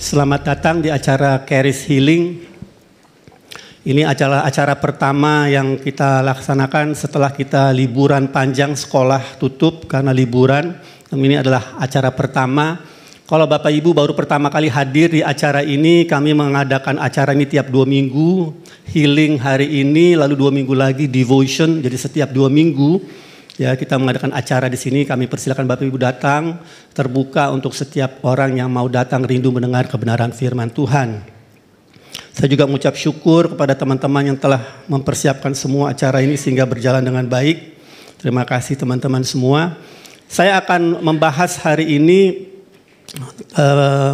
Selamat datang di acara Charis Healing. Ini acara pertama yang kita laksanakan setelah kita liburan panjang, sekolah tutup karena liburan. Ini adalah acara pertama. Kalau Bapak Ibu baru pertama kali hadir di acara ini, kami mengadakan acara ini tiap 2 minggu. Healing hari ini, lalu 2 minggu lagi devotion, jadi setiap 2 minggu. Ya, kita mengadakan acara di sini, kami persilakan Bapak Ibu datang, terbuka untuk setiap orang yang mau datang rindu mendengar kebenaran firman Tuhan. Saya juga mengucap syukur kepada teman-teman yang telah mempersiapkan semua acara ini sehingga berjalan dengan baik. Terima kasih teman-teman semua. Saya akan membahas hari ini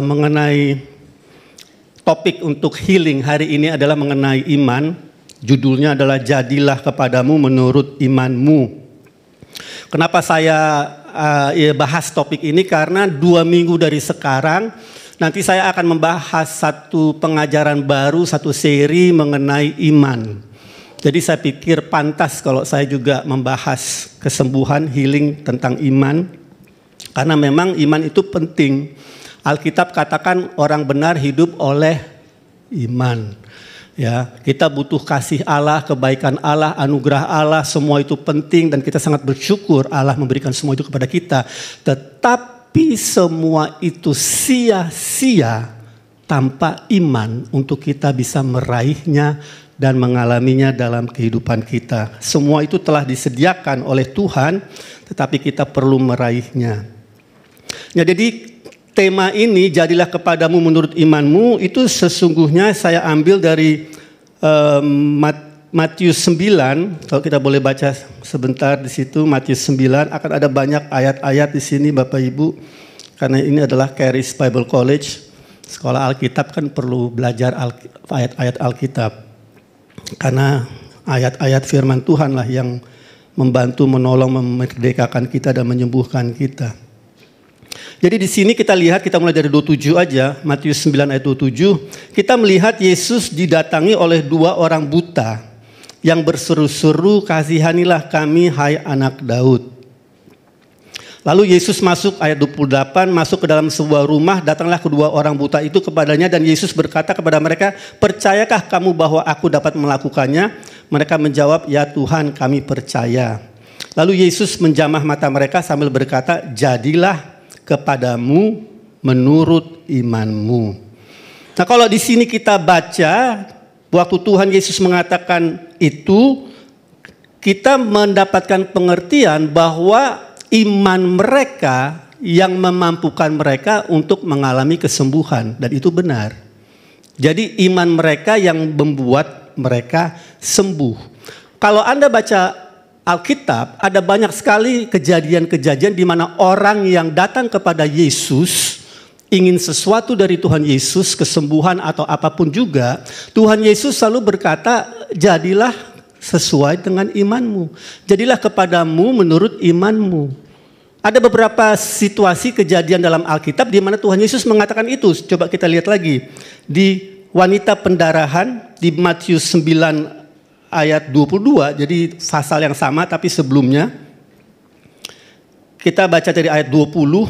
mengenai topik untuk healing hari ini adalah mengenai iman. Judulnya adalah Jadilah Kepadamu Menurut Imanmu. Kenapa saya bahas topik ini? Karena 2 minggu dari sekarang nanti saya akan membahas satu pengajaran baru, satu seri mengenai iman. Jadi saya pikir pantas kalau saya juga membahas kesembuhan, healing tentang iman. Karena memang iman itu penting. Alkitab katakan orang benar hidup oleh iman. Ya, kita butuh kasih Allah, kebaikan Allah, anugerah Allah, semua itu penting dan kita sangat bersyukur Allah memberikan semua itu kepada kita. Tetapi semua itu sia-sia tanpa iman untuk kita bisa meraihnya dan mengalaminya dalam kehidupan kita. Semua itu telah disediakan oleh Tuhan, tetapi kita perlu meraihnya. Ya, jadi tema ini, Jadilah Kepadamu Menurut Imanmu, itu sesungguhnya saya ambil dari Matius 9. Kalau kita boleh baca sebentar di situ, Matius 9, akan ada banyak ayat-ayat di sini Bapak Ibu. Karena ini adalah Charis Bible College, sekolah Alkitab kan perlu belajar ayat-ayat Alkitab. Karena ayat-ayat firman Tuhan lah yang membantu, menolong, memerdekakan kita dan menyembuhkan kita. Jadi di sini kita lihat, kita mulai dari 27 aja, Matius 9 ayat 27. Kita melihat Yesus didatangi oleh 2 orang buta yang berseru-seru, "Kasihanilah kami, hai anak Daud." Lalu Yesus masuk, ayat 28, masuk ke dalam sebuah rumah, datanglah kedua orang buta itu kepadanya dan Yesus berkata kepada mereka, "Percayakah kamu bahwa aku dapat melakukannya?" Mereka menjawab, "Ya Tuhan, kami percaya." Lalu Yesus menjamah mata mereka sambil berkata, "Jadilah kepadamu menurut imanmu." Nah, kalau di sini kita baca, waktu Tuhan Yesus mengatakan itu, kita mendapatkan pengertian bahwa iman mereka yang memampukan mereka untuk mengalami kesembuhan, dan itu benar. Jadi iman mereka yang membuat mereka sembuh. Kalau Anda baca Alkitab, ada banyak sekali kejadian-kejadian di mana orang yang datang kepada Yesus ingin sesuatu dari Tuhan Yesus, kesembuhan atau apapun juga, Tuhan Yesus selalu berkata, "Jadilah sesuai dengan imanmu. Jadilah kepadamu menurut imanmu." Ada beberapa situasi kejadian dalam Alkitab di mana Tuhan Yesus mengatakan itu. Coba kita lihat lagi di wanita pendarahan di Matius 9 ayat 22, jadi pasal yang sama tapi sebelumnya. Kita baca dari ayat 20.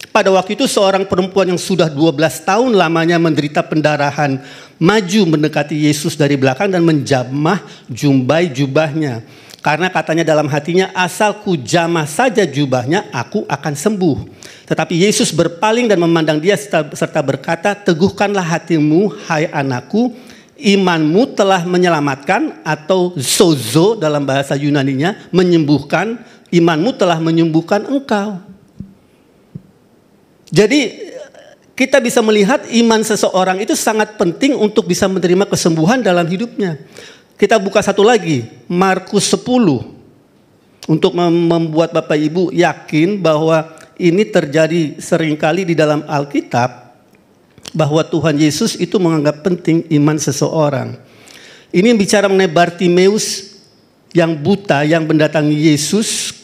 Pada waktu itu seorang perempuan yang sudah 12 tahun lamanya menderita pendarahan maju mendekati Yesus dari belakang dan menjamah jumbai jubahnya. Karena katanya dalam hatinya, "Asal ku jamah saja jubahnya, aku akan sembuh." Tetapi Yesus berpaling dan memandang dia serta berkata, "Teguhkanlah hatimu, hai anakku, imanmu telah menyelamatkan," atau sozo dalam bahasa Yunaninya, menyembuhkan. Imanmu telah menyembuhkan engkau. Jadi kita bisa melihat iman seseorang itu sangat penting untuk bisa menerima kesembuhan dalam hidupnya. Kita buka satu lagi, Markus 10. Untuk membuat Bapak Ibu yakin bahwa ini terjadi seringkali di dalam Alkitab, bahwa Tuhan Yesus itu menganggap penting iman seseorang. Ini bicara mengenai Bartimeus yang buta yang mendatangi Yesus.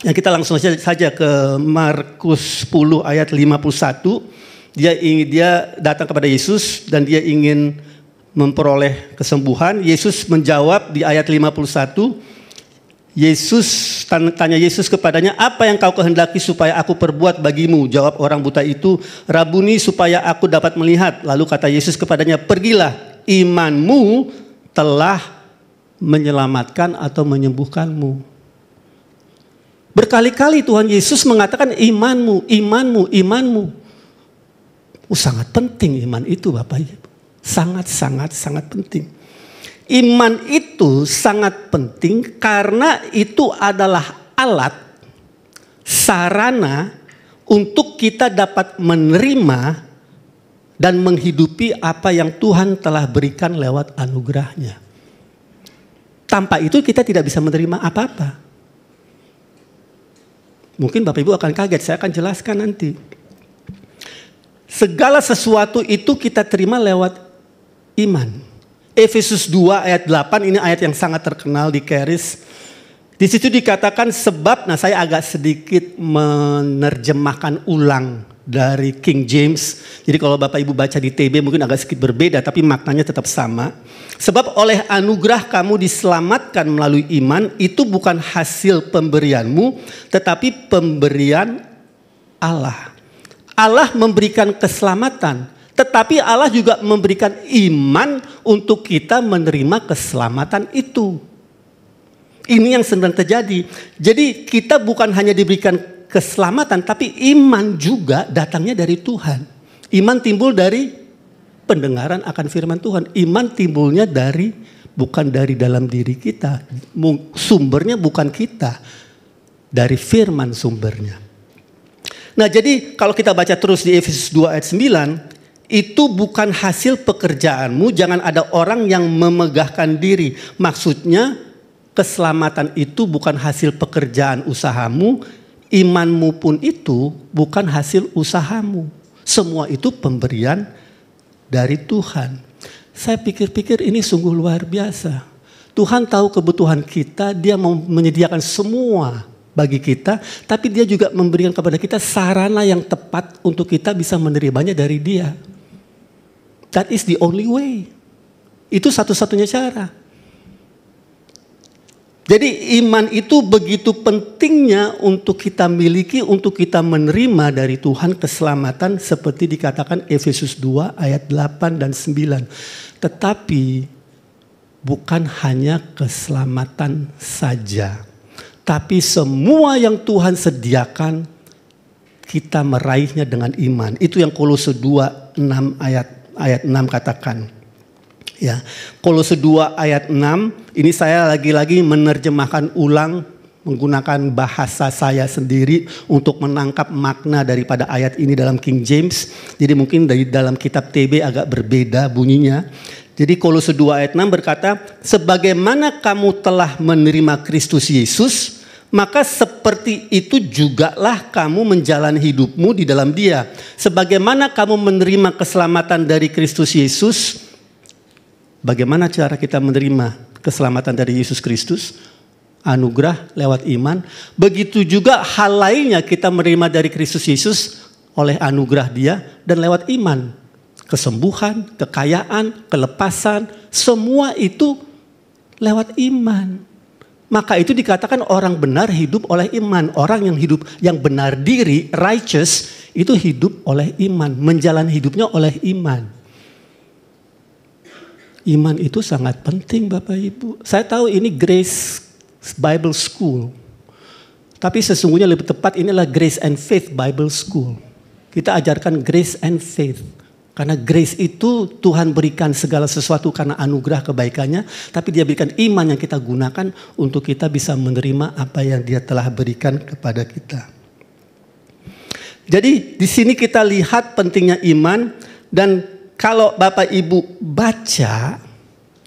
Yang kita langsung saja ke Markus 10 ayat 51. Dia datang kepada Yesus dan dia ingin memperoleh kesembuhan. Yesus menjawab di ayat 51, Yesus tanya Yesus kepadanya, apa yang kau kehendaki supaya aku perbuat bagimu? Jawab orang buta itu, Rabuni, supaya aku dapat melihat. Lalu kata Yesus kepadanya, pergilah, imanmu telah menyelamatkan atau menyembuhkanmu. Berkali-kali Tuhan Yesus mengatakan imanmu, imanmu, imanmu. Sangat penting iman itu Bapak Ibu. Sangat penting. Iman itu sangat penting karena itu adalah alat, sarana untuk kita dapat menerima dan menghidupi apa yang Tuhan telah berikan lewat anugerahnya. Tanpa itu kita tidak bisa menerima apa-apa. Mungkin Bapak Ibu akan kaget, saya akan jelaskan nanti. Segala sesuatu itu kita terima lewat iman. Efesus 2 ayat 8, ini ayat yang sangat terkenal di Charis. Di situ dikatakan sebab, nah saya agak sedikit menerjemahkan ulang dari King James. Jadi kalau Bapak Ibu baca di TB mungkin agak sedikit berbeda, tapi maknanya tetap sama. Sebab oleh anugerah kamu diselamatkan melalui iman, itu bukan hasil pemberianmu, tetapi pemberian Allah. Allah memberikan keselamatan. Tetapi Allah juga memberikan iman untuk kita menerima keselamatan itu. Ini yang sedang terjadi. Jadi kita bukan hanya diberikan keselamatan, tapi iman juga datangnya dari Tuhan. Iman timbul dari pendengaran akan firman Tuhan. Iman timbulnya bukan dari dalam diri kita. Sumbernya bukan kita. Dari firman sumbernya. Nah jadi kalau kita baca terus di Efesus 2 ayat 9. Itu bukan hasil pekerjaanmu, jangan ada orang yang memegahkan diri. Maksudnya keselamatan itu bukan hasil pekerjaan usahamu, imanmu pun itu bukan hasil usahamu. Semua itu pemberian dari Tuhan. Saya pikir-pikir ini sungguh luar biasa. Tuhan tahu kebutuhan kita, Dia mau menyediakan semua bagi kita, tapi Dia juga memberikan kepada kita sarana yang tepat untuk kita bisa menerimanya dari Dia. That is the only way. Itu satu-satunya cara. Jadi iman itu begitu pentingnya untuk kita miliki, untuk kita menerima dari Tuhan keselamatan seperti dikatakan Efesus 2 ayat 8 dan 9. Tetapi bukan hanya keselamatan saja. Tapi semua yang Tuhan sediakan kita meraihnya dengan iman. Itu yang Kolose 2 6 ayat 6 katakan. Ya, Kolose 2 ayat 6, ini saya lagi-lagi menerjemahkan ulang menggunakan bahasa saya sendiri untuk menangkap makna daripada ayat ini dalam King James. Jadi mungkin dari dalam kitab TB agak berbeda bunyinya. Jadi Kolose 2 ayat 6 berkata, sebagaimana kamu telah menerima Kristus Yesus, maka seperti itu jugalah kamu menjalani hidupmu di dalam Dia. Sebagaimana kamu menerima keselamatan dari Kristus Yesus, bagaimana cara kita menerima keselamatan dari Yesus Kristus? Anugerah lewat iman. Begitu juga hal lainnya kita menerima dari Kristus Yesus oleh anugerah Dia dan lewat iman. Kesembuhan, kekayaan, kelepasan, semua itu lewat iman. Maka itu dikatakan orang benar hidup oleh iman. Orang yang hidup, yang benar diri, righteous, itu hidup oleh iman. Menjalani hidupnya oleh iman. Iman itu sangat penting Bapak Ibu. Saya tahu ini Grace Bible School. Tapi sesungguhnya lebih tepat inilah Grace and Faith Bible School. Kita ajarkan Grace and Faith. Karena grace itu Tuhan berikan segala sesuatu karena anugerah kebaikannya. Tapi Dia berikan iman yang kita gunakan untuk kita bisa menerima apa yang Dia telah berikan kepada kita. Jadi di sini kita lihat pentingnya iman. Dan kalau Bapak Ibu baca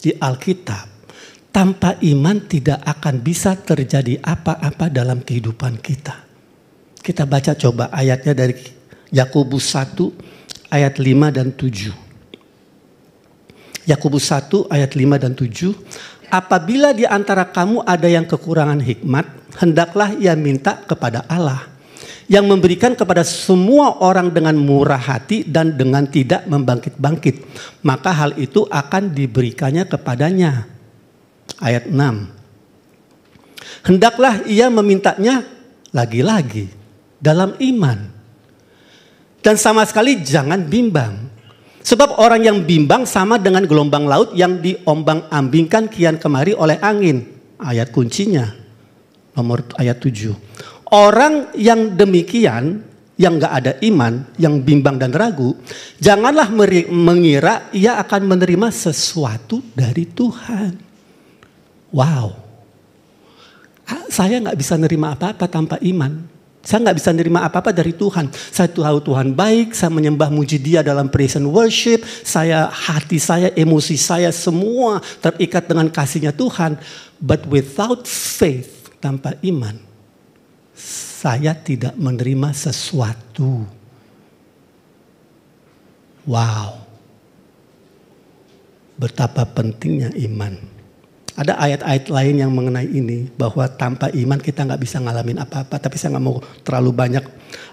di Alkitab, tanpa iman tidak akan bisa terjadi apa-apa dalam kehidupan kita. Kita baca coba ayatnya dari Yakobus 1 ayat 5 dan 7. Yakobus 1 ayat 5 dan 7. Apabila di antara kamu ada yang kekurangan hikmat, hendaklah ia minta kepada Allah, yang memberikan kepada semua orang dengan murah hati dan dengan tidak membangkit-bangkit. Maka hal itu akan diberikannya kepadanya. Ayat 6. Hendaklah ia memintanya lagi-lagi dalam iman. Dan sama sekali jangan bimbang. Sebab orang yang bimbang sama dengan gelombang laut yang diombang-ambingkan kian kemari oleh angin. Ayat kuncinya, nomor ayat 7. Orang yang demikian, yang gak ada iman, yang bimbang dan ragu, janganlah mengira ia akan menerima sesuatu dari Tuhan. Wow. Saya gak bisa nerima apa-apa tanpa iman. Saya nggak bisa nerima apa-apa dari Tuhan. Saya tahu Tuhan baik, saya menyembah muji Dia dalam praise and worship. Hati saya, emosi saya semua terikat dengan kasih-Nya Tuhan. But without faith, tanpa iman, saya tidak menerima sesuatu. Wow. Betapa pentingnya iman. Ada ayat-ayat lain yang mengenai ini, bahwa tanpa iman kita nggak bisa ngalamin apa-apa. Tapi saya nggak mau terlalu banyak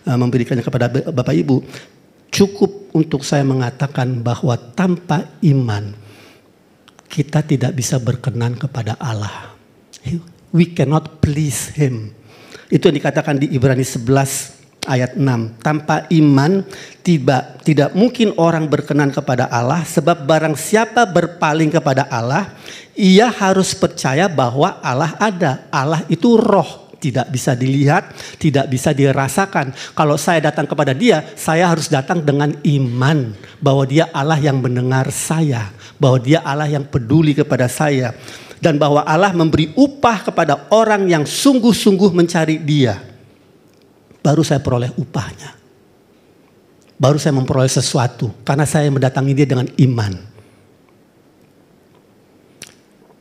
memberikannya kepada Bapak Ibu. Cukup untuk saya mengatakan bahwa tanpa iman kita tidak bisa berkenan kepada Allah. We cannot please Him. Itu yang dikatakan di Ibrani 11 ayat 6. Tanpa iman tidak mungkin orang berkenan kepada Allah, sebab barang siapa berpaling kepada Allah, ia harus percaya bahwa Allah ada. Allah itu roh, tidak bisa dilihat, tidak bisa dirasakan. Kalau saya datang kepada Dia, saya harus datang dengan iman bahwa Dia Allah yang mendengar saya, bahwa Dia Allah yang peduli kepada saya, dan bahwa Allah memberi upah kepada orang yang sungguh-sungguh mencari Dia. Baru saya peroleh upahnya. Baru saya memperoleh sesuatu karena saya mendatangi Dia dengan iman.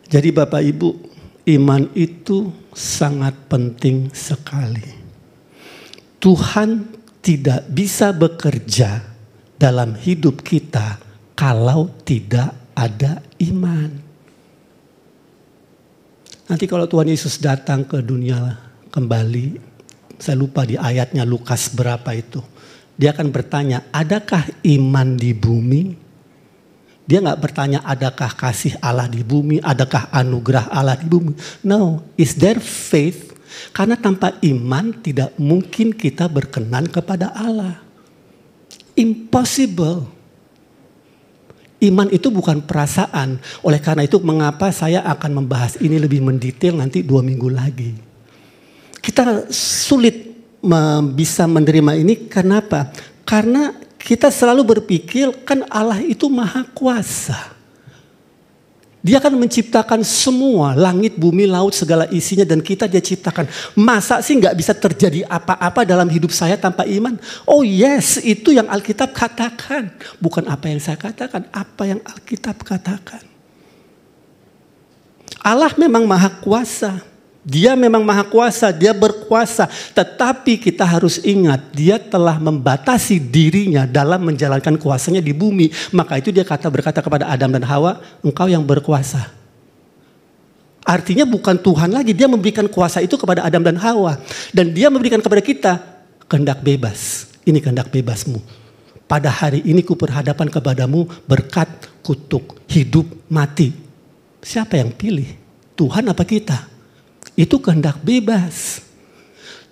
Jadi Bapak Ibu, iman itu sangat penting sekali. Tuhan tidak bisa bekerja dalam hidup kita kalau tidak ada iman. Nanti kalau Tuhan Yesus datang ke dunia kembali, saya lupa di ayatnya Lukas berapa itu. Dia akan bertanya, adakah iman di bumi? Dia nggak bertanya adakah kasih Allah di bumi, adakah anugerah Allah di bumi. No, is there faith? Karena tanpa iman tidak mungkin kita berkenan kepada Allah. Impossible. Iman itu bukan perasaan. Oleh karena itu mengapa saya akan membahas ini lebih mendetail nanti 2 minggu lagi. Kita sulit bisa menerima ini, kenapa? Karena kita selalu berpikir kan Allah itu maha kuasa. Dia akan menciptakan semua, langit, bumi, laut, segala isinya, dan kita Dia ciptakan. Masa sih nggak bisa terjadi apa-apa dalam hidup saya tanpa iman? Oh yes, itu yang Alkitab katakan. Bukan apa yang saya katakan, apa yang Alkitab katakan. Allah memang maha kuasa. Dia memang maha kuasa, Dia berkuasa. Tetapi kita harus ingat, Dia telah membatasi dirinya dalam menjalankan kuasanya di bumi. Maka itu Dia berkata kepada Adam dan Hawa, engkau yang berkuasa. Artinya bukan Tuhan lagi, Dia memberikan kuasa itu kepada Adam dan Hawa. Dan Dia memberikan kepada kita kehendak bebas. Ini kehendak bebasmu. Pada hari ini ku berhadapan kepadamu berkat, kutuk, hidup, mati. Siapa yang pilih? Tuhan apa kita? Itu kehendak bebas.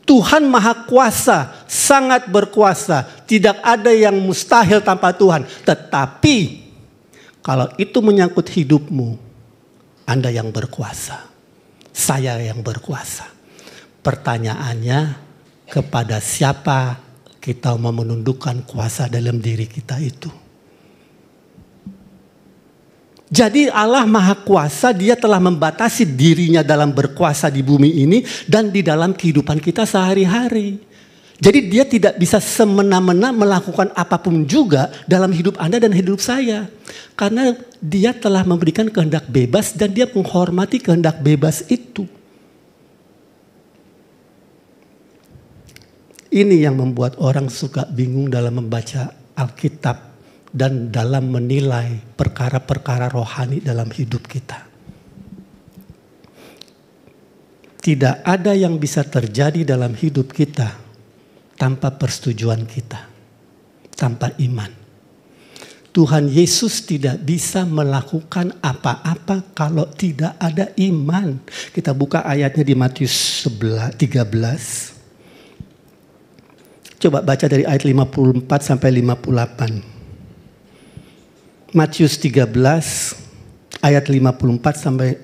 Tuhan maha kuasa, sangat berkuasa. Tidak ada yang mustahil tanpa Tuhan. Tetapi kalau itu menyangkut hidupmu, Anda yang berkuasa. Saya yang berkuasa. Pertanyaannya, kepada siapa kita mau menundukkan kuasa dalam diri kita itu? Jadi Allah maha kuasa, Dia telah membatasi dirinya dalam berkuasa di bumi ini dan di dalam kehidupan kita sehari-hari. Jadi Dia tidak bisa semena-mena melakukan apapun juga dalam hidup Anda dan hidup saya. Karena Dia telah memberikan kehendak bebas dan Dia menghormati kehendak bebas itu. Ini yang membuat orang suka bingung dalam membaca Alkitab dan dalam menilai perkara-perkara rohani dalam hidup kita. Tidak ada yang bisa terjadi dalam hidup kita tanpa persetujuan kita, tanpa iman. Tuhan Yesus tidak bisa melakukan apa-apa kalau tidak ada iman. Kita buka ayatnya di Matius 13. Coba baca dari ayat 54 sampai 58. Matius 13 ayat 54 sampai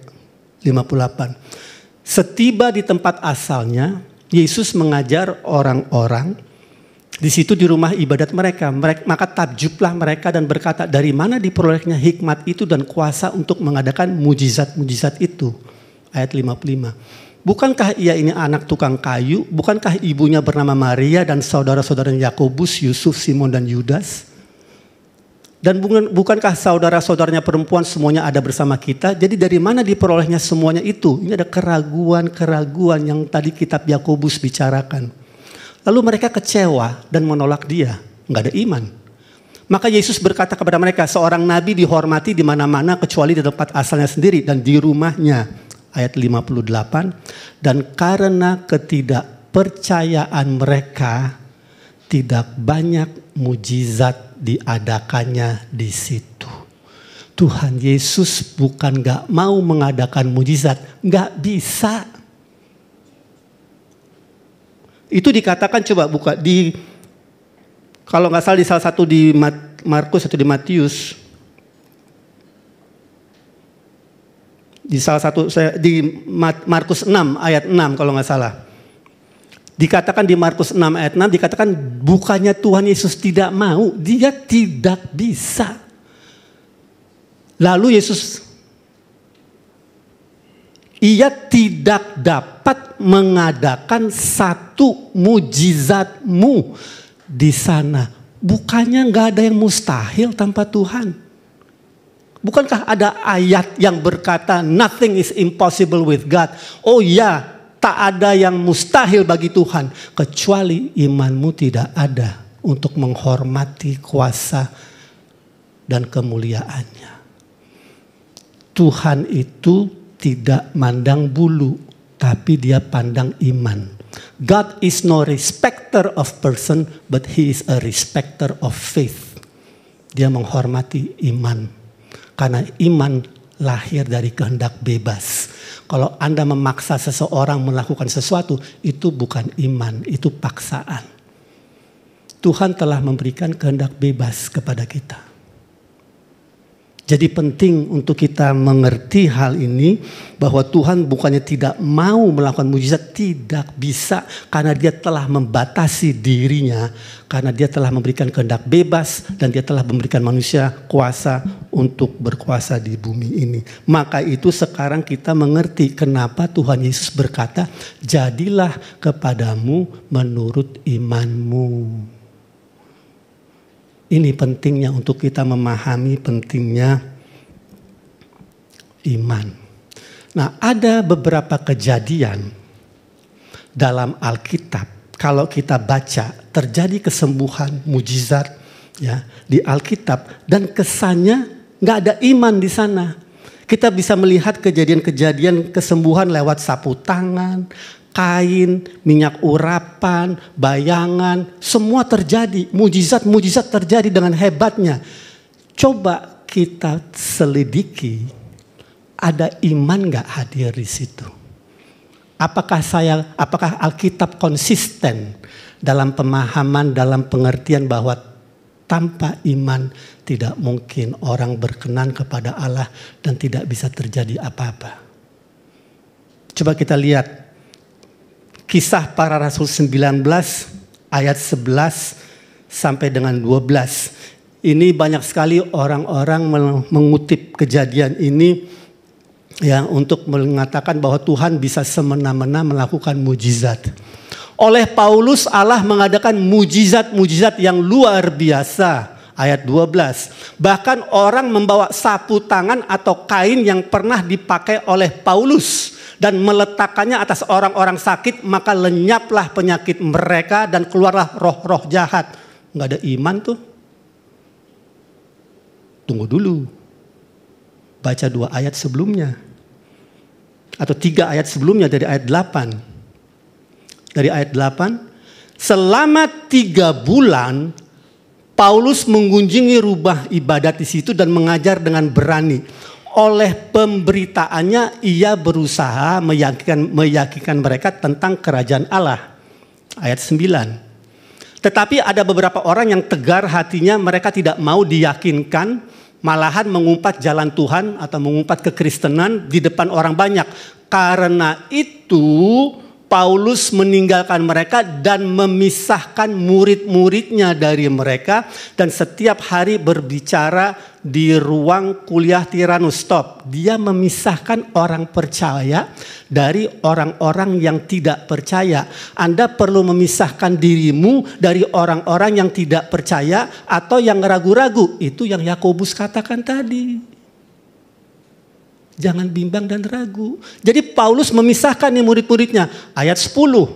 58. Setiba di tempat asalnya, Yesus mengajar orang-orang di situ di rumah ibadat mereka. Maka takjublah mereka dan berkata, dari mana diperolehnya hikmat itu dan kuasa untuk mengadakan mujizat-mujizat itu. Ayat 55. Bukankah ia ini anak tukang kayu? Bukankah ibunya bernama Maria dan saudara-saudaranya Yakobus, Yusuf, Simon dan Yudas? Dan bukankah saudara-saudaranya perempuan semuanya ada bersama kita? Jadi dari mana diperolehnya semuanya itu? Ini ada keraguan-keraguan yang tadi kitab Yakobus bicarakan. Lalu mereka kecewa dan menolak dia. Nggak ada iman. Maka Yesus berkata kepada mereka, seorang nabi dihormati di mana-mana kecuali di tempat asalnya sendiri dan di rumahnya. Ayat 58. Dan karena ketidakpercayaan mereka, tidak banyak mujizat diadakannya di situ. Tuhan Yesus bukan gak mau mengadakan mujizat, gak bisa. Itu dikatakan, coba buka di, kalau gak salah di salah satu di Markus atau di Matius. Di salah satu, di Markus 6 ayat 6 kalau gak salah. Dikatakan di Markus 6 ayat 6, dikatakan bukannya Tuhan Yesus tidak mau, dia tidak bisa. Lalu Yesus, ia tidak dapat mengadakan satu mujizatmu di sana. Bukannya nggak ada yang mustahil tanpa Tuhan. Bukankah ada ayat yang berkata nothing is impossible with God. Oh ya, tak ada yang mustahil bagi Tuhan. Kecuali imanmu tidak ada untuk menghormati kuasa dan kemuliaannya. Tuhan itu tidak mandang bulu, tapi dia pandang iman. God is no respecter of person, but he is a respecter of faith. Dia menghormati iman. Karena iman lahir dari kehendak bebas. Kalau Anda memaksa seseorang melakukan sesuatu, itu bukan iman, itu paksaan. Tuhan telah memberikan kehendak bebas kepada kita. Jadi penting untuk kita mengerti hal ini, bahwa Tuhan bukannya tidak mau melakukan mujizat, tidak bisa, karena dia telah membatasi dirinya, karena dia telah memberikan kehendak bebas, dan dia telah memberikan manusia kuasa untuk berkuasa di bumi ini. Maka itu sekarang kita mengerti kenapa Tuhan Yesus berkata, jadilah kepadamu menurut imanmu. Ini pentingnya untuk kita memahami pentingnya iman. Nah, ada beberapa kejadian dalam Alkitab. Kalau kita baca, terjadi kesembuhan, mujizat ya di Alkitab, dan kesannya nggak ada iman di sana. Kita bisa melihat kejadian-kejadian kesembuhan lewat sapu tangan, kain, minyak urapan, bayangan, semua terjadi. Mujizat-mujizat terjadi dengan hebatnya. Coba kita selidiki, ada iman gak hadir di situ? Apakah Alkitab konsisten dalam pemahaman, dalam pengertian bahwa tanpa iman tidak mungkin orang berkenan kepada Allah dan tidak bisa terjadi apa-apa? Coba kita lihat Kisah Para Rasul 19 ayat 11 sampai dengan 12. Ini banyak sekali orang-orang mengutip kejadian ini ya untuk mengatakan bahwa Tuhan bisa semena-mena melakukan mujizat. Oleh Paulus Allah mengadakan mujizat-mujizat yang luar biasa. Ayat 12. Bahkan orang membawa sapu tangan atau kain yang pernah dipakai oleh Paulus dan meletakkannya atas orang-orang sakit, maka lenyaplah penyakit mereka dan keluarlah roh-roh jahat. Nggak ada iman tuh. Tunggu dulu. Baca 2 ayat sebelumnya. Atau 3 ayat sebelumnya dari ayat 8. Dari ayat 8. Selama 3 bulan Paulus mengunjungi rumah ibadat di situ dan mengajar dengan berani. Oleh pemberitaannya ia berusaha meyakinkan mereka tentang kerajaan Allah. Ayat 9. Tetapi ada beberapa orang yang tegar hatinya, mereka tidak mau diyakinkan, malahan mengumpat jalan Tuhan atau mengumpat kekristenan di depan orang banyak. Karena itu Paulus meninggalkan mereka dan memisahkan murid-muridnya dari mereka. Dan setiap hari berbicara di ruang kuliah Tiranus. Stop. Dia memisahkan orang percaya dari orang-orang yang tidak percaya. Anda perlu memisahkan dirimu dari orang-orang yang tidak percaya atau yang ragu-ragu. Itu yang Yakobus katakan tadi. Jangan bimbang dan ragu. Jadi Paulus memisahkan nih murid-muridnya. Ayat 10.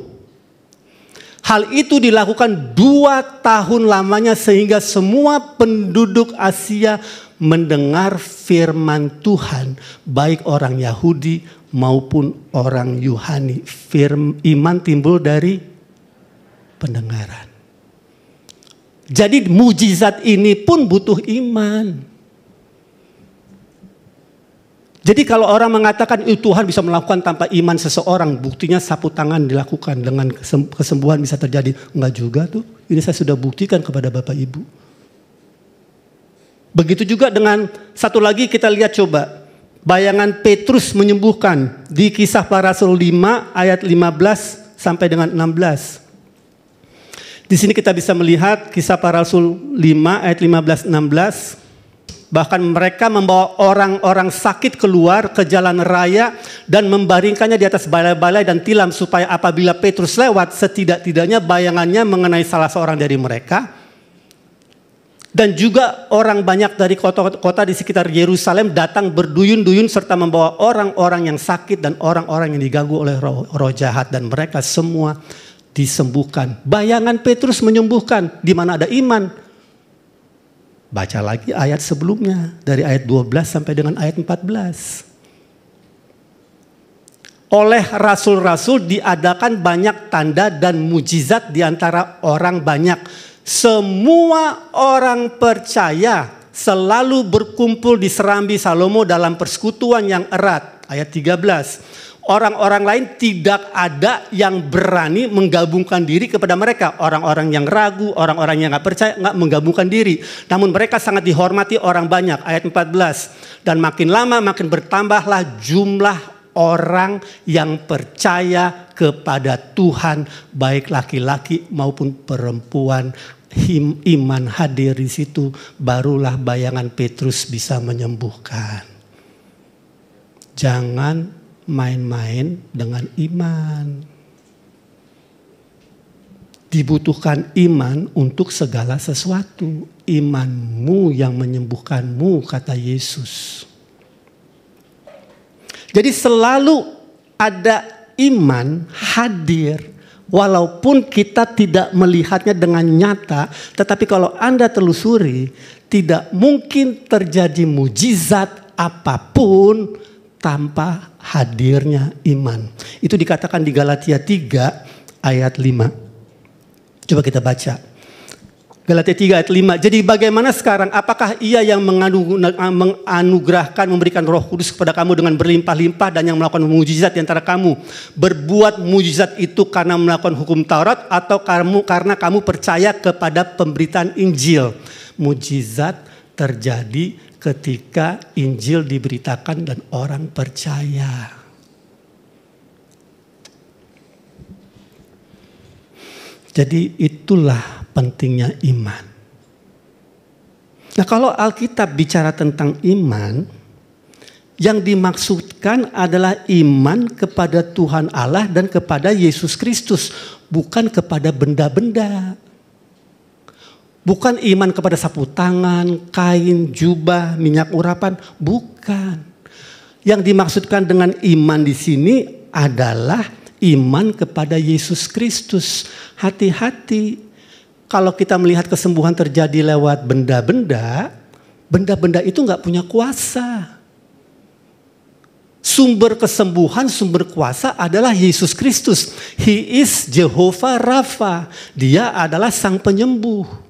Hal itu dilakukan 2 tahun lamanya sehingga semua penduduk Asia mendengar firman Tuhan. Baik orang Yahudi maupun orang Yunani. Iman timbul dari pendengaran. Jadi mujizat ini pun butuh iman. Jadi kalau orang mengatakan Tuhan bisa melakukan tanpa iman seseorang, buktinya sapu tangan dilakukan dengan kesembuhan bisa terjadi. Enggak juga tuh, ini saya sudah buktikan kepada Bapak Ibu. Begitu juga dengan satu lagi kita lihat coba. Bayangan Petrus menyembuhkan di Kisah Para Rasul 5 ayat 15 sampai dengan 16. Di sini kita bisa melihat Kisah Para Rasul 5 ayat 15-16. Bahkan mereka membawa orang-orang sakit keluar ke jalan raya dan membaringkannya di atas balai-balai dan tilam supaya apabila Petrus lewat setidak-tidaknya bayangannya mengenai salah seorang dari mereka. Dan juga orang banyak dari kota-kota di sekitar Yerusalem datang berduyun-duyun serta membawa orang-orang yang sakit dan orang-orang yang diganggu oleh roh jahat dan mereka semua disembuhkan. Bayangan Petrus menyembuhkan di mana ada iman. Baca lagi ayat sebelumnya dari ayat 12 sampai dengan ayat 14. Oleh rasul-rasul diadakan banyak tanda dan mujizat di antara orang banyak. Semua orang percaya selalu berkumpul di serambi Salomo dalam persekutuan yang erat. Ayat 13. Orang-orang lain tidak ada yang berani menggabungkan diri kepada mereka. Orang-orang yang ragu, orang-orang yang gak percaya gak menggabungkan diri. Namun mereka sangat dihormati orang banyak. Ayat 14. Dan makin lama makin bertambahlah jumlah orang yang percaya kepada Tuhan. Baik laki-laki maupun perempuan. Iman hadir di situ. Barulah bayangan Petrus bisa menyembuhkan. Jangan main-main dengan iman. Dibutuhkan iman untuk segala sesuatu. Imanmu yang menyembuhkanmu, kata Yesus. Jadi selalu ada iman hadir. Walaupun kita tidak melihatnya dengan nyata. Tetapi kalau Anda telusuri, tidak mungkin terjadi mujizat apapun tanpa hadirnya iman. Itu dikatakan di Galatia 3 ayat 5. Coba kita baca. Galatia 3 ayat 5. Jadi bagaimana sekarang? Apakah ia yang menganugerahkan, memberikan Roh Kudus kepada kamu dengan berlimpah-limpah dan yang melakukan mujizat di antara kamu? Berbuat mujizat itu karena melakukan hukum Taurat atau karena kamu percaya kepada pemberitaan Injil? Mujizat terjadi ketika Injil diberitakan dan orang percaya. Jadi itulah pentingnya iman. Nah, kalau Alkitab bicara tentang iman, yang dimaksudkan adalah iman kepada Tuhan Allah dan kepada Yesus Kristus, bukan kepada benda-benda. Bukan iman kepada sapu tangan, kain, jubah, minyak urapan. Bukan. Yang dimaksudkan dengan iman di sini adalah iman kepada Yesus Kristus. Hati-hati. Kalau kita melihat kesembuhan terjadi lewat benda-benda, benda-benda itu gak punya kuasa. Sumber kesembuhan, sumber kuasa adalah Yesus Kristus. He is Jehovah Rapha. Dia adalah sang penyembuh.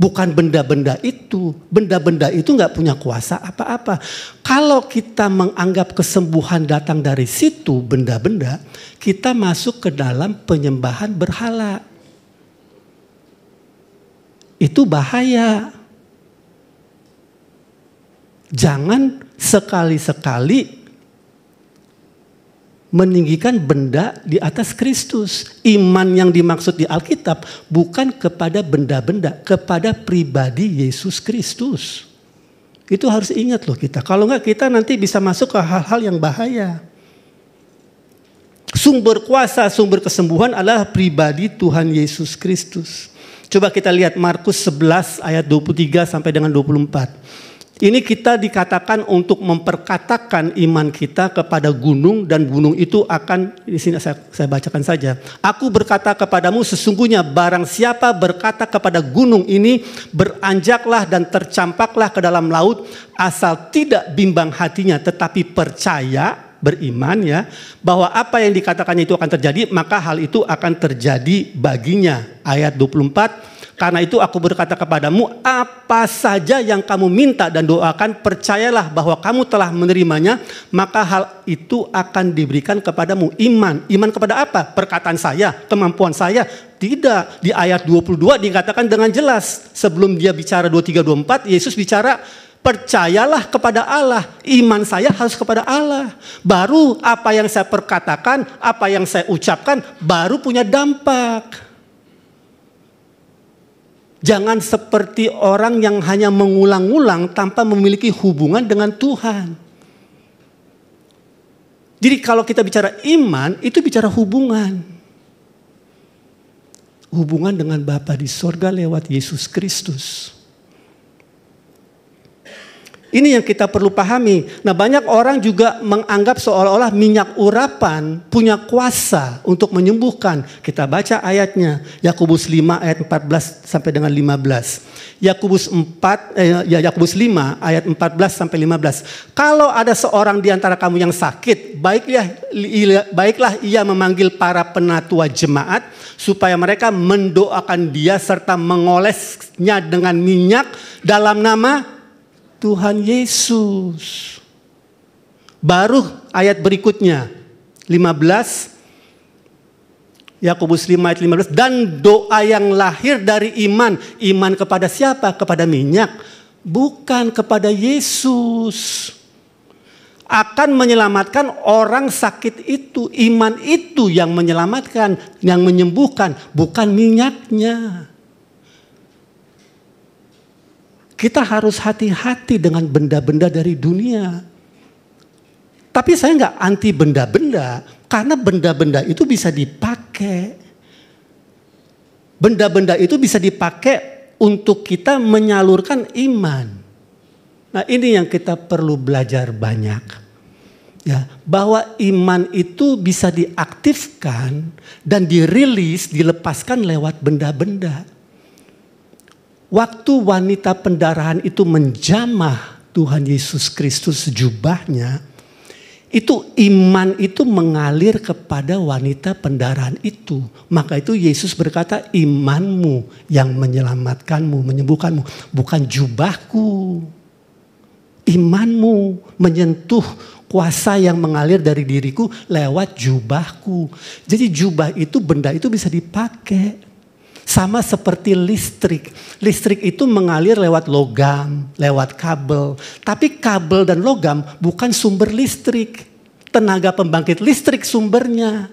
Bukan benda-benda itu. Benda-benda itu nggak punya kuasa apa-apa. Kalau kita menganggap kesembuhan datang dari situ, benda-benda, kita masuk ke dalam penyembahan berhala. Itu bahaya. Jangan sekali-sekali meninggikan benda di atas Kristus. Iman yang dimaksud di Alkitab bukan kepada benda-benda, kepada pribadi Yesus Kristus. Itu harus ingat loh kita. Kalau enggak kita nanti bisa masuk ke hal-hal yang bahaya. Sumber kuasa, sumber kesembuhan adalah pribadi Tuhan Yesus Kristus. Coba kita lihat Markus 11 ayat 23 sampai dengan 24. Ini kita dikatakan untuk memperkatakan iman kita kepada gunung dan gunung itu akan, di sini saya bacakan saja. Aku berkata kepadamu sesungguhnya barang siapa berkata kepada gunung ini beranjaklah dan tercampaklah ke dalam laut asal tidak bimbang hatinya tetapi percaya, beriman ya, bahwa apa yang dikatakannya itu akan terjadi maka hal itu akan terjadi baginya. Ayat 24. Karena itu aku berkata kepadamu, apa saja yang kamu minta dan doakan, percayalah bahwa kamu telah menerimanya, maka hal itu akan diberikan kepadamu. Iman. Iman kepada apa? Perkataan saya, kemampuan saya. Tidak. Di ayat 22 dikatakan dengan jelas. Sebelum dia bicara 23, 24, Yesus bicara, percayalah kepada Allah. Iman saya harus kepada Allah. Baru apa yang saya perkatakan, apa yang saya ucapkan, baru punya dampak. Jangan seperti orang yang hanya mengulang-ulang tanpa memiliki hubungan dengan Tuhan. Jadi kalau kita bicara iman, itu bicara hubungan. Hubungan dengan Bapa di sorga lewat Yesus Kristus. Ini yang kita perlu pahami. Nah, banyak orang juga menganggap seolah-olah minyak urapan punya kuasa untuk menyembuhkan. Kita baca ayatnya. Yakobus 5 ayat 14 sampai dengan 15. Yakobus 5 ayat 14 sampai 15. Kalau ada seorang di antara kamu yang sakit, baiklah ia memanggil para penatua jemaat supaya mereka mendoakan dia serta mengolesnya dengan minyak dalam nama Tuhan Yesus. Baru ayat berikutnya 15, Yakobus 5 ayat 15, dan doa yang lahir dari iman. Iman kepada siapa? Kepada minyak, bukan kepada Yesus. Akan menyelamatkan orang sakit itu. Iman itu yang menyelamatkan, yang menyembuhkan, bukan minyaknya. Kita harus hati-hati dengan benda-benda dari dunia. Tapi saya nggak anti benda-benda, karena benda-benda itu bisa dipakai. Benda-benda itu bisa dipakai untuk kita menyalurkan iman. Nah, ini yang kita perlu belajar banyak. Ya, bahwa iman itu bisa diaktifkan dan dirilis, dilepaskan lewat benda-benda. Waktu wanita pendarahan itu menjamah Tuhan Yesus Kristus jubahnya, itu iman itu mengalir kepada wanita pendarahan itu. Maka itu Yesus berkata, imanmu yang menyelamatkanmu, menyembuhkanmu, bukan jubahku. Imanmu menyentuh kuasa yang mengalir dari diriku lewat jubahku. Jadi jubah itu, benda itu bisa dipakai. Sama seperti listrik. Listrik itu mengalir lewat logam, lewat kabel. Tapi kabel dan logam bukan sumber listrik. Tenaga pembangkit listrik sumbernya.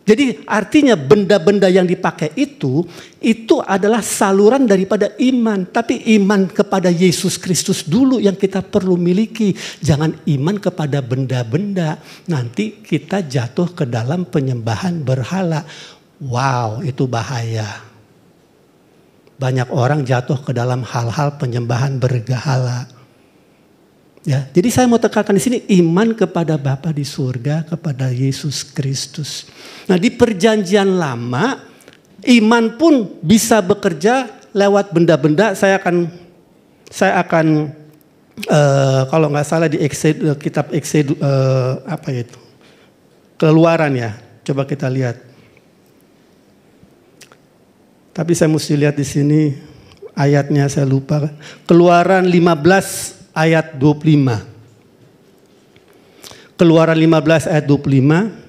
Jadi artinya benda-benda yang dipakai itu adalah saluran daripada iman. Tapi iman kepada Yesus Kristus dulu yang kita perlu miliki. Jangan iman kepada benda-benda. Nanti kita jatuh ke dalam penyembahan berhala. Wow, itu bahaya. Banyak orang jatuh ke dalam hal-hal penyembahan berhala. Ya, jadi saya mau tekankan di sini iman kepada Bapa di surga, kepada Yesus Kristus. Nah, di perjanjian lama iman pun bisa bekerja lewat benda-benda. Saya akan kalau nggak salah di kitab Exodus apa itu? Keluaran ya. Coba kita lihat. Tapi saya mesti lihat di sini ayatnya, saya lupa. Keluaran 15 ayat 25. Keluaran 15 ayat 25.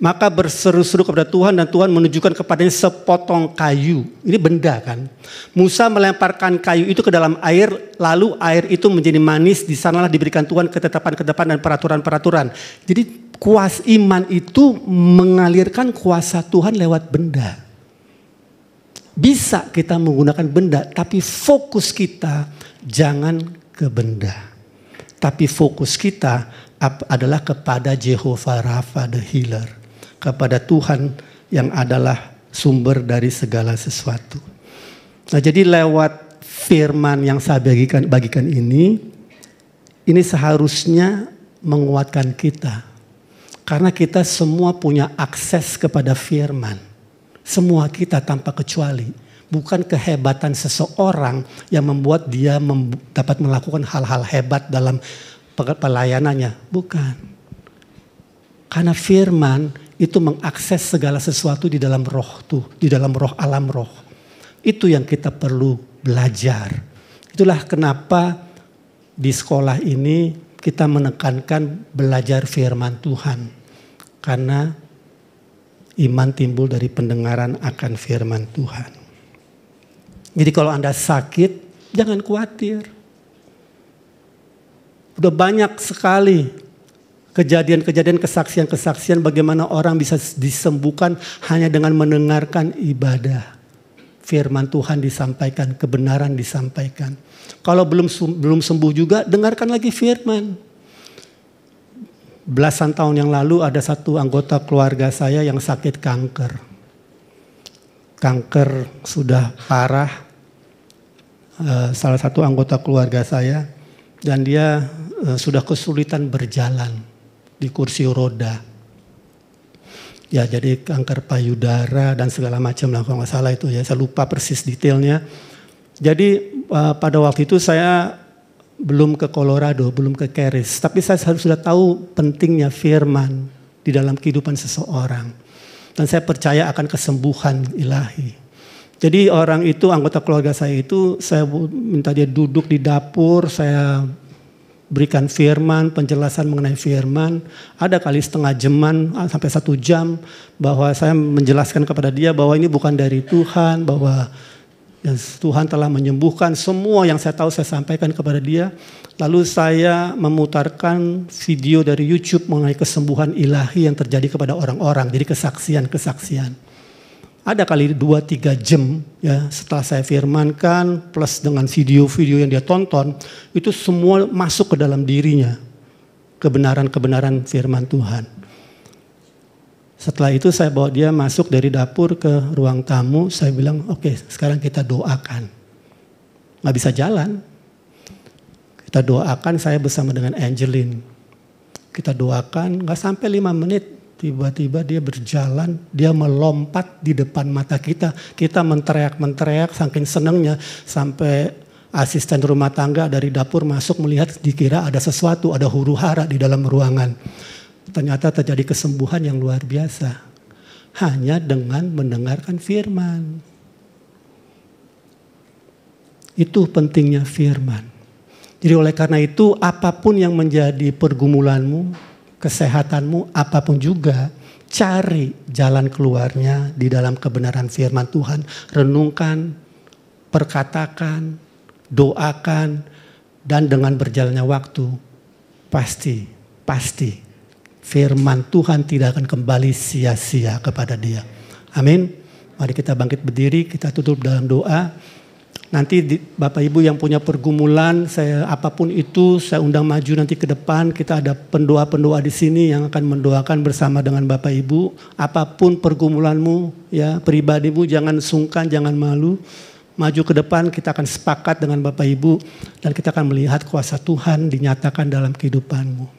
Maka berseru-seru kepada Tuhan dan Tuhan menunjukkan kepadanya sepotong kayu. Ini benda kan. Musa melemparkan kayu itu ke dalam air, lalu air itu menjadi manis. Di sanalah diberikan Tuhan ketetapan-ketetapan dan peraturan-peraturan. Jadi kuasa iman itu mengalirkan kuasa Tuhan lewat benda. Bisa kita menggunakan benda, tapi fokus kita jangan ke benda. Tapi fokus kita adalah kepada Jehovah Rafa, the healer. Kepada Tuhan yang adalah sumber dari segala sesuatu. Nah, jadi lewat firman yang saya bagikan ini seharusnya menguatkan kita. Karena kita semua punya akses kepada firman. Semua kita tanpa kecuali. Bukan kehebatan seseorang yang membuat dia dapat melakukan hal-hal hebat dalam pelayanannya. Bukan. Karena firman itu mengakses segala sesuatu di dalam roh tuh, di dalam roh, alam roh. Itu yang kita perlu belajar. Itulah kenapa di sekolah ini kita menekankan belajar firman Tuhan. Karena iman timbul dari pendengaran akan firman Tuhan. Jadi kalau Anda sakit, jangan khawatir. Udah banyak sekali kejadian-kejadian, kesaksian-kesaksian bagaimana orang bisa disembuhkan hanya dengan mendengarkan ibadah. Firman Tuhan disampaikan, kebenaran disampaikan. Kalau belum sembuh juga, dengarkan lagi firman. Belasan tahun yang lalu ada satu anggota keluarga saya yang sakit kanker. Kanker sudah parah. Salah satu anggota keluarga saya. Dan dia sudah kesulitan berjalan di kursi roda. Ya, jadi kanker payudara dan segala macam lah, kalau nggak salah itu ya. Saya lupa persis detailnya. Jadi pada waktu itu saya belum ke Colorado, belum ke Caris. Tapi saya sudah tahu pentingnya firman di dalam kehidupan seseorang. Dan saya percaya akan kesembuhan ilahi. Jadi orang itu, anggota keluarga saya itu, saya minta dia duduk di dapur, saya berikan firman, penjelasan mengenai firman. Ada kali setengah jaman sampai 1 jam bahwa saya menjelaskan kepada dia bahwa ini bukan dari Tuhan, bahwa ya, Tuhan telah menyembuhkan. Semua yang saya tahu saya sampaikan kepada dia. Lalu saya memutarkan video dari YouTube mengenai kesembuhan ilahi yang terjadi kepada orang-orang. Jadi kesaksian-kesaksian. Ada kali 2-3 jam ya setelah saya firmankan plus dengan video-video yang dia tonton, itu semua masuk ke dalam dirinya. Kebenaran-kebenaran firman Tuhan. Setelah itu saya bawa dia masuk dari dapur ke ruang tamu. Saya bilang, oke, sekarang kita doakan. Gak bisa jalan. Kita doakan, saya bersama dengan Angeline. Kita doakan, gak sampai 5 menit. Tiba-tiba dia berjalan, dia melompat di depan mata kita. Kita menteriak-menteriak saking senangnya. Sampai asisten rumah tangga dari dapur masuk melihat, dikira ada sesuatu, ada huru-hara di dalam ruangan. Ternyata terjadi kesembuhan yang luar biasa. Hanya dengan mendengarkan firman. Itu pentingnya firman. Jadi oleh karena itu apapun yang menjadi pergumulanmu, kesehatanmu, apapun juga, cari jalan keluarnya di dalam kebenaran firman Tuhan. Renungkan, perkatakan, doakan, dan dengan berjalannya waktu, pasti firman Tuhan tidak akan kembali sia-sia kepada dia. Amin. Mari kita bangkit berdiri, kita tutup dalam doa. Nanti Bapak Ibu yang punya pergumulan, apapun itu saya undang maju nanti ke depan. Kita ada pendoa-pendoa di sini yang akan mendoakan bersama dengan Bapak Ibu. Apapun pergumulanmu, ya pribadimu, jangan sungkan, jangan malu. Maju ke depan, kita akan sepakat dengan Bapak Ibu dan kita akan melihat kuasa Tuhan dinyatakan dalam kehidupanmu.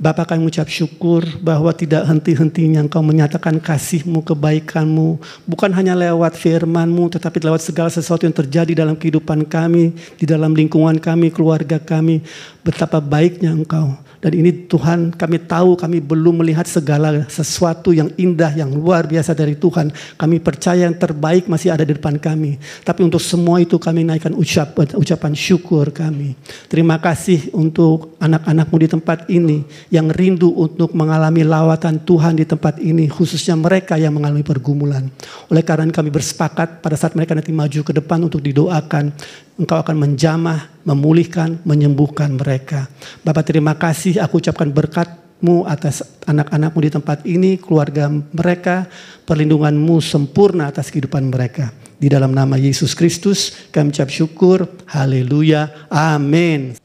Bapak kami mengucap syukur bahwa tidak henti-hentinya Engkau menyatakan kasih-Mu, kebaikan-Mu. Bukan hanya lewat firman-Mu, tetapi lewat segala sesuatu yang terjadi dalam kehidupan kami, di dalam lingkungan kami, keluarga kami. Betapa baiknya Engkau. Dan ini Tuhan, kami tahu kami belum melihat segala sesuatu yang indah, yang luar biasa dari Tuhan. Kami percaya yang terbaik masih ada di depan kami. Tapi untuk semua itu kami naikkan ucapan syukur kami. Terima kasih untuk anak-anakmu di tempat ini yang rindu untuk mengalami lawatan Tuhan di tempat ini. Khususnya mereka yang mengalami pergumulan. Oleh karena kami bersepakat pada saat mereka nanti maju ke depan untuk didoakan, Engkau akan menjamah, memulihkan, menyembuhkan mereka. Bapak terima kasih, aku ucapkan berkat-Mu atas anak-anak-Mu di tempat ini, keluarga mereka, perlindungan-Mu sempurna atas kehidupan mereka. Di dalam nama Yesus Kristus kami ucap syukur, haleluya, amin.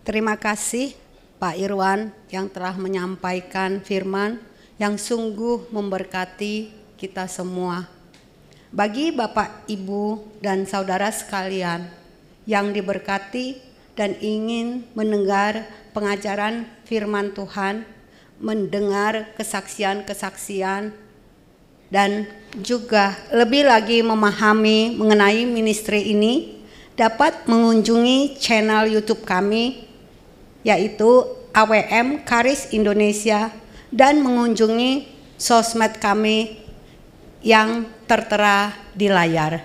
Terima kasih Pak Irwan yang telah menyampaikan firman yang sungguh memberkati kita semua. Bagi Bapak, Ibu, dan saudara sekalian yang diberkati dan ingin mendengar pengajaran firman Tuhan, mendengar kesaksian-kesaksian, dan juga lebih lagi memahami mengenai ministry ini, dapat mengunjungi channel YouTube kami, yaitu AWM Karis Indonesia, dan mengunjungi sosmed kami yang tertera di layar.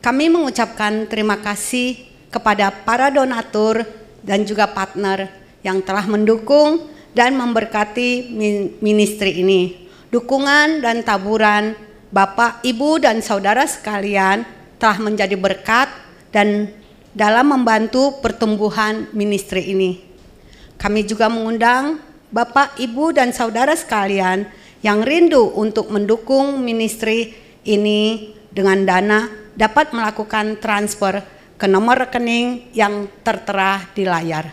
Kami mengucapkan terima kasih kepada para donatur dan juga partner yang telah mendukung dan memberkati ministry ini. Dukungan dan taburan Bapak, Ibu, dan saudara sekalian telah menjadi berkat dan dalam membantu pertumbuhan ministry ini. Kami juga mengundang Bapak, Ibu, dan saudara sekalian yang rindu untuk mendukung ministry ini dengan dana dapat melakukan transfer ke nomor rekening yang tertera di layar.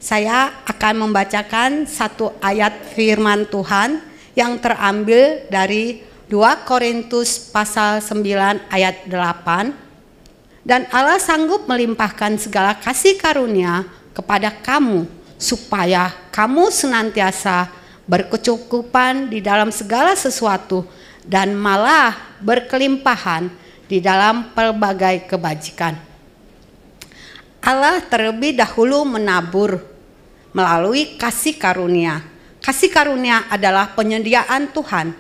Saya akan membacakan satu ayat firman Tuhan yang terambil dari 2 Korintus pasal 9 ayat 8. Dan Allah sanggup melimpahkan segala kasih karunia kepada kamu, supaya kamu senantiasa berkecukupan di dalam segala sesuatu dan malah berkelimpahan di dalam pelbagai kebajikan. Allah terlebih dahulu menabur melalui kasih karunia. Kasih karunia adalah penyediaan Tuhan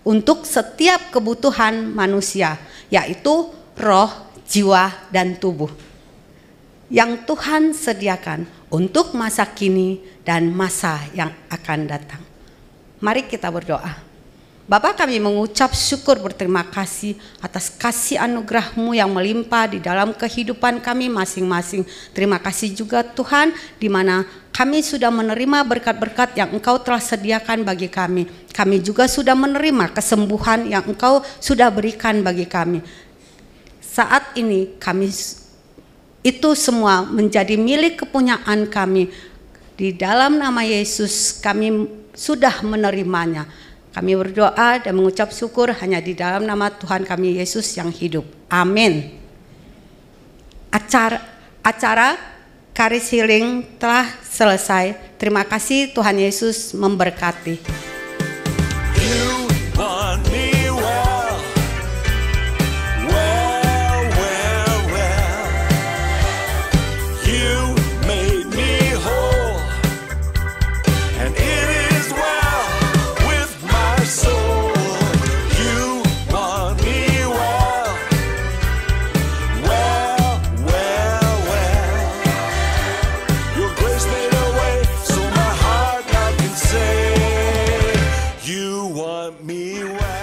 untuk setiap kebutuhan manusia, yaitu roh, jiwa, dan tubuh yang Tuhan sediakan untuk masa kini dan masa yang akan datang. Mari kita berdoa. Bapa, kami mengucap syukur berterima kasih atas kasih anugerah-Mu yang melimpah di dalam kehidupan kami masing-masing. Terima kasih juga Tuhan, di mana kami sudah menerima berkat-berkat yang Engkau telah sediakan bagi kami. Kami juga sudah menerima kesembuhan yang Engkau sudah berikan bagi kami. Saat ini kami itu semua menjadi milik kepunyaan kami. Di dalam nama Yesus kami sudah menerimanya. Kami berdoa dan mengucap syukur hanya di dalam nama Tuhan kami Yesus yang hidup. Amin. Acara Karis Healing telah selesai. Terima kasih, Tuhan Yesus memberkati. Me well.